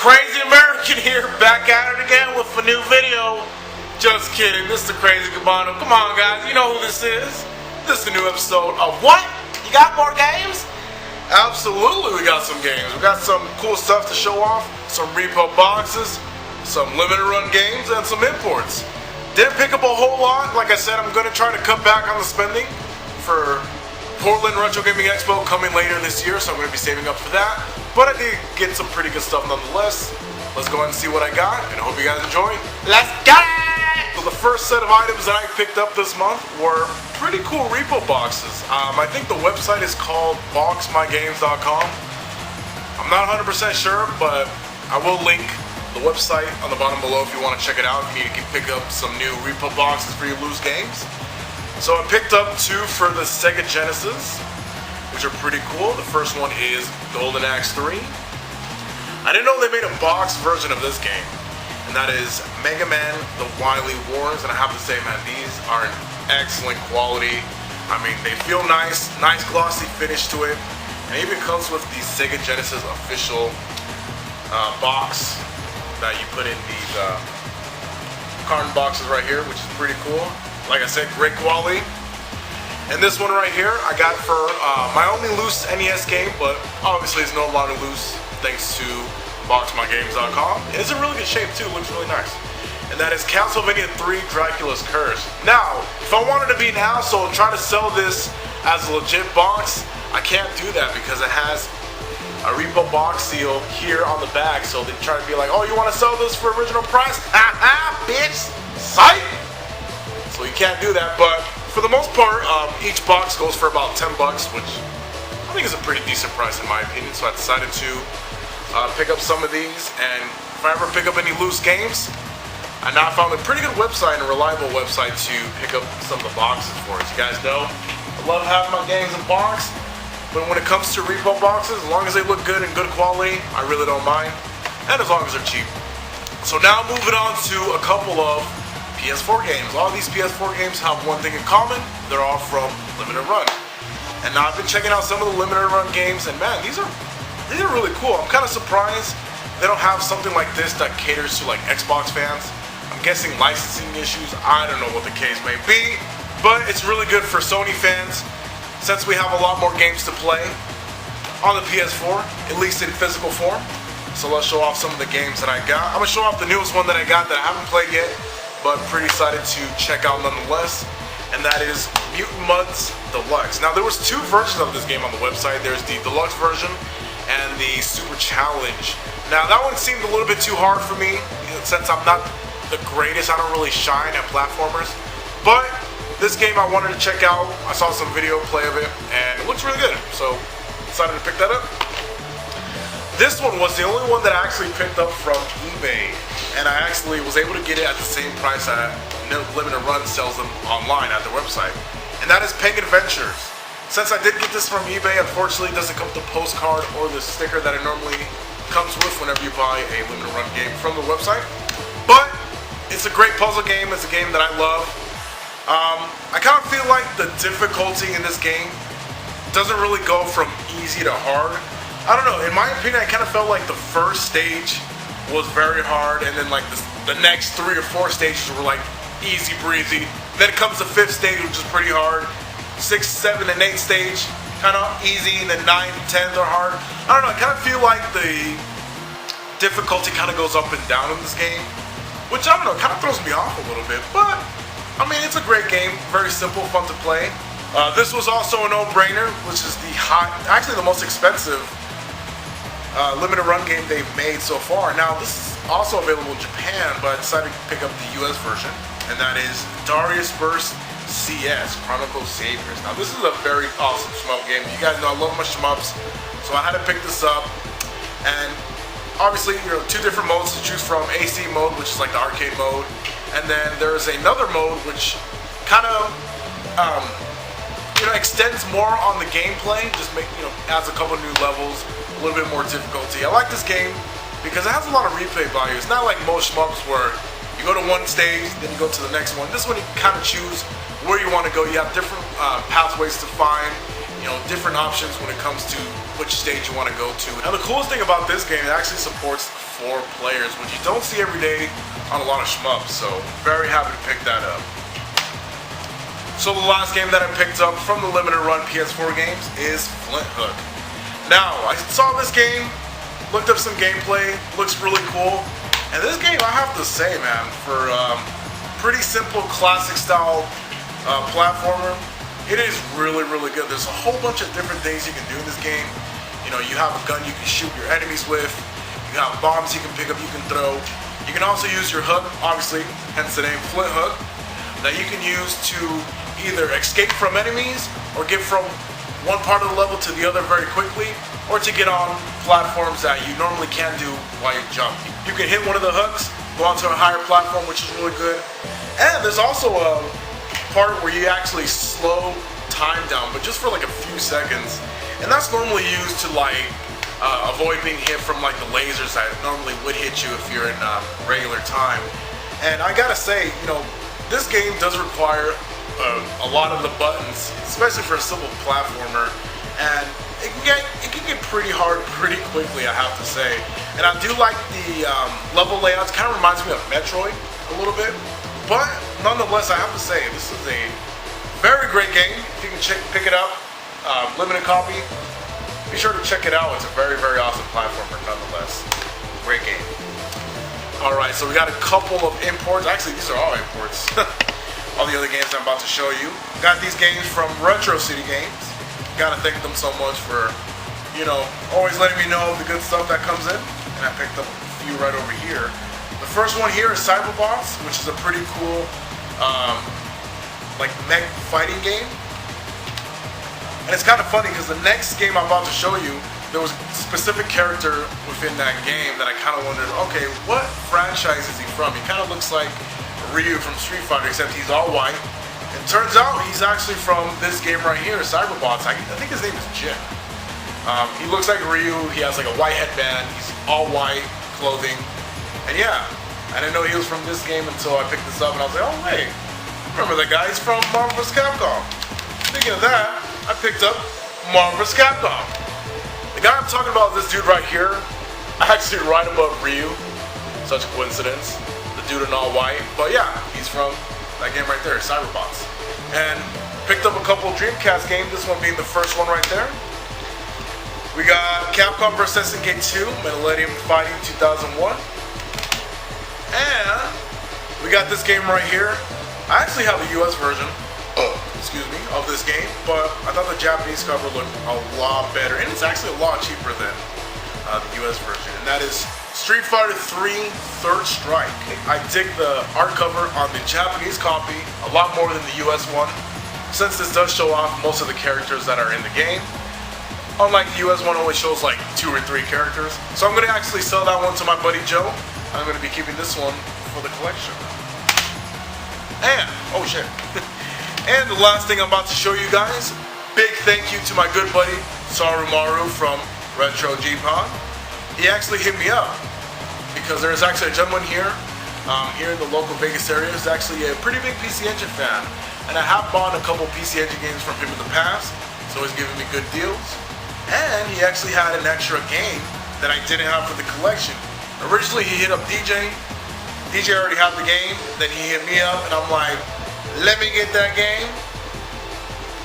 Crazy American here, back at it again with a new video. Just kidding, this is the Crazy Cabano. Come on guys, you know who this is. This is a new episode of what? You got more games? Absolutely, we got some games. We got some cool stuff to show off, some repo boxes, some limited run games, and some imports. Didn't pick up a whole lot. Like I said, I'm going to try to cut back on the spending for Portland Retro Gaming Expo coming later this year, so I'm going to be saving up for that. But I did get some pretty good stuff nonetheless. Let's go ahead and see what I got, and I hope you guys enjoy. Let's go! So the first set of items that I picked up this month were pretty cool repo boxes. I think the website is called boxmygames.com. I'm not 100% sure, but I will link the website on the bottom below if you want to check it out. If you need to pick up some new repo boxes for your loose games. So I picked up two for the Sega Genesis, which are pretty cool. The first one is Golden Axe 3. I didn't know they made a box version of this game, and that is Mega Man The Wily Wars. And I have to say, man, these are an excellent quality. I mean, they feel nice glossy finish to it, and it even comes with the Sega Genesis official box that you put in these carton boxes right here, which is pretty cool. Like I said, great quality. And this one right here, I got for my only loose NES game, but obviously it's no longer loose thanks to boxmygames.com. It's in really good shape too, looks really nice. And that is Castlevania 3 Dracula's Curse. Now, if I wanted to be an asshole and try to sell this as a legit box, I can't do that because it has a repo box seal here on the back, so they try to be like, oh, you want to sell this for original price? Ha ha, bitch! Psych! So you can't do that, but for the most part, each box goes for about 10 bucks, which I think is a pretty decent price in my opinion, so I decided to pick up some of these, and if I ever pick up any loose games, I now found a pretty good website and a reliable website to pick up some of the boxes for. As you guys know, I love having my games in box, but when it comes to repo boxes, as long as they look good and good quality, I really don't mind, and as long as they're cheap. So now moving on to a couple of PS4 games. All these PS4 games have one thing in common: they're all from limited run. And now I've been checking out some of the limited run games, and man, these are really cool. I'm kind of surprised they don't have something like this that caters to like Xbox fans. I'm guessing licensing issues. I don't know what the case may be, but it's really good for Sony fans since we have a lot more games to play on the PS4, at least in physical form. So let's show off some of the games that I got. I'm gonna show off the newest one that I got that I haven't played yet, but pretty excited to check out nonetheless, and that is Mutant Mudds Deluxe. Now, there was two versions of this game on the website. There's the Deluxe version and the Super Challenge. Now, that one seemed a little bit too hard for me, since I'm not the greatest. I don't really shine at platformers, but this game I wanted to check out. I saw some video play of it, and it looks really good, so decided to pick that up. This one was the only one that I actually picked up from eBay, and I actually was able to get it at the same price that Limited Run sells them online at their website, and that is Penguin Adventures. Since I did get this from eBay, unfortunately it doesn't come with the postcard or the sticker that it normally comes with whenever you buy a Limited Run game from the website, but it's a great puzzle game. It's a game that I love. I kind of feel like the difficulty in this game doesn't really go from easy to hard. I don't know, in my opinion, I kind of felt like the first stage was very hard, and then like the next 3 or 4 stages were like easy breezy. Then it comes to 5th stage, which is pretty hard. 6th, 7th, and 8th stage, kind of easy, and then 9th, 10th are hard. I don't know, I kind of feel like the difficulty kind of goes up and down in this game, which I don't know, kind of throws me off a little bit, but I mean, it's a great game, very simple, fun to play. This was also a no-brainer, which is actually the most expensive limited run game they've made so far. Now, this is also available in Japan, but I decided to pick up the US version, and that is Darius Burst CS, Chronicle Saviors. Now, this is a very awesome shmup game. You guys know I love my shmups, so I had to pick this up. And obviously, you know, 2 different modes to choose from: AC mode, which is like the arcade mode, and then there's another mode which kind of extends more on the gameplay, just adds a couple new levels, a little bit more difficulty. I like this game because it has a lot of replay value. It's not like most shmups where you go to one stage, then you go to the next one. This one you kind of choose where you want to go. You have different pathways to find, different options when it comes to which stage you want to go to. And the coolest thing about this game, it actually supports 4 players, which you don't see every day on a lot of shmups, so very happy to pick that up. So the last game that I picked up from the limited run PS4 games is Flint Hook. Now, I saw this game, looked up some gameplay, looks really cool, and this game, I have to say, man, for pretty simple classic style platformer, it is really, really good. There's a whole bunch of different things you can do in this game. You know, you have a gun you can shoot your enemies with, you have bombs you can pick up, you can throw. You can also use your hook, obviously, hence the name Flint Hook, that you can use to either escape from enemies or get from one part of the level to the other very quickly, or to get on platforms that you normally can't do while you jump. You can hit one of the hooks, go onto a higher platform, which is really good. And there's also a part where you actually slow time down, but just for like a few seconds. And that's normally used to like avoid being hit from like the lasers that normally would hit you if you're in regular time. And I gotta say, you know, this game does require a lot of the buttons, especially for a simple platformer, and it can get pretty hard pretty quickly, I have to say. And I do like the level layouts. Kind of reminds me of Metroid a little bit, but nonetheless, I have to say this is a very great game. If you can pick it up, limited copy, be sure to check it out. It's a very, very awesome platformer nonetheless. Great game. Alright, so we got a couple of imports. Actually, these are all imports. All the other games I'm about to show you. Got these games from Retro City Games. Gotta thank them so much for, you know, always letting me know the good stuff that comes in. And I picked up a few right over here. The first one here is Cyberbots, which is a pretty cool, like mech fighting game. And it's kind of funny because the next game I'm about to show you, there was a specific character within that game that I kind of wondered, okay, what franchise is he from? He kind of looks like Ryu from Street Fighter, except he's all white. And turns out he's actually from this game right here, Cyberbots. I think his name is Jim. He looks like Ryu. He has like a white headband. He's all white clothing. And yeah, I didn't know he was from this game until I picked this up, and I was like, oh wait, remember the guy? He's from Marvel vs. Capcom. Speaking of that, I picked up Marvel vs. Capcom. The guy I'm talking about is this dude right here, actually right above Ryu. Such a coincidence. Dude in all white, but yeah, he's from that game right there, Cyberbots. And picked up a couple of Dreamcast games, this one being the first one right there. We got Capcom vs. SNK 2, Millennium Fighting 2001. And we got this game right here. I actually have a US version, excuse me, of this game, but I thought the Japanese cover looked a lot better, and it's actually a lot cheaper than the US version, and that is Street Fighter 3 Third Strike. I dig the art cover on the Japanese copy a lot more than the US one, since this does show off most of the characters that are in the game. Unlike the US one only shows like 2 or 3 characters. So I'm going to actually sell that one to my buddy Joe. I'm going to be keeping this one for the collection. And, oh shit. And the last thing I'm about to show you guys, big thank you to my good buddy Sarumaru from Retro G-Pod. He actually hit me up because there is actually a gentleman here, here in the local Vegas area, who's actually a pretty big PC Engine fan. And I have bought a couple PC Engine games from him in the past, so he's giving me good deals. And he actually had an extra game that I didn't have for the collection. Originally he hit up DJ. DJ already had the game, then he hit me up and I'm like, let me get that game.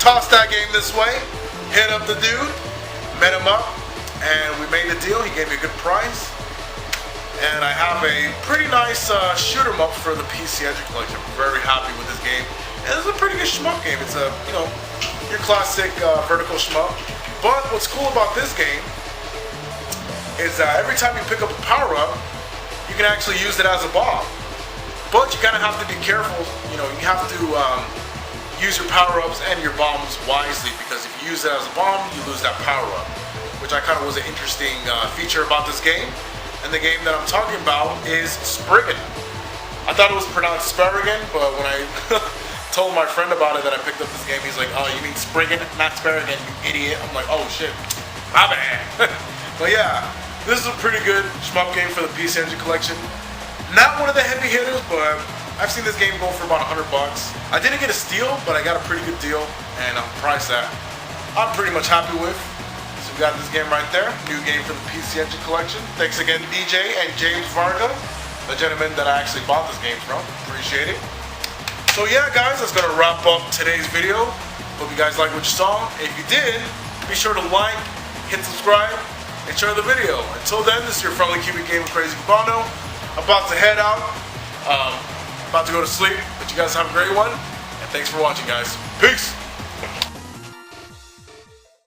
Toss that game this way, hit up the dude, met him up, and we made the deal. He gave me a good price, and I have a pretty nice shoot 'em up for the PC Engine collection. I'm very happy with this game, and it's a pretty good shmup game. It's a, you know, your classic vertical shmup. But what's cool about this game is that every time you pick up a power up, you can actually use it as a bomb. But you kind of have to be careful. You know, you have to use your power ups and your bombs wisely, because if you use it as a bomb, you lose that power up, which I kind of was an interesting feature about this game. And the game that I'm talking about is Spriggan. I thought it was pronounced Sparrigan, but when I told my friend about it that I picked up this game, he's like, oh, you mean Spriggan, not Sparrigan, you idiot. I'm like, oh shit, my bad. But yeah, this is a pretty good shmup game for the PC Engine collection. Not one of the heavy hitters, but I've seen this game go for about $100. I didn't get a steal, but I got a pretty good deal, and a price that I'm pretty much happy with. So got this game right there. New game for the PC Engine Collection. Thanks again, DJ and James Varga, the gentleman that I actually bought this game from. Appreciate it. So yeah, guys, that's gonna wrap up today's video. Hope you guys liked what you saw. If you did, be sure to like, hit subscribe, and share the video. Until then, this is your friendly Cuban gamer, Crazy Cabano. I'm about to head out. About to go to sleep. But you guys have a great one. And thanks for watching, guys. Peace.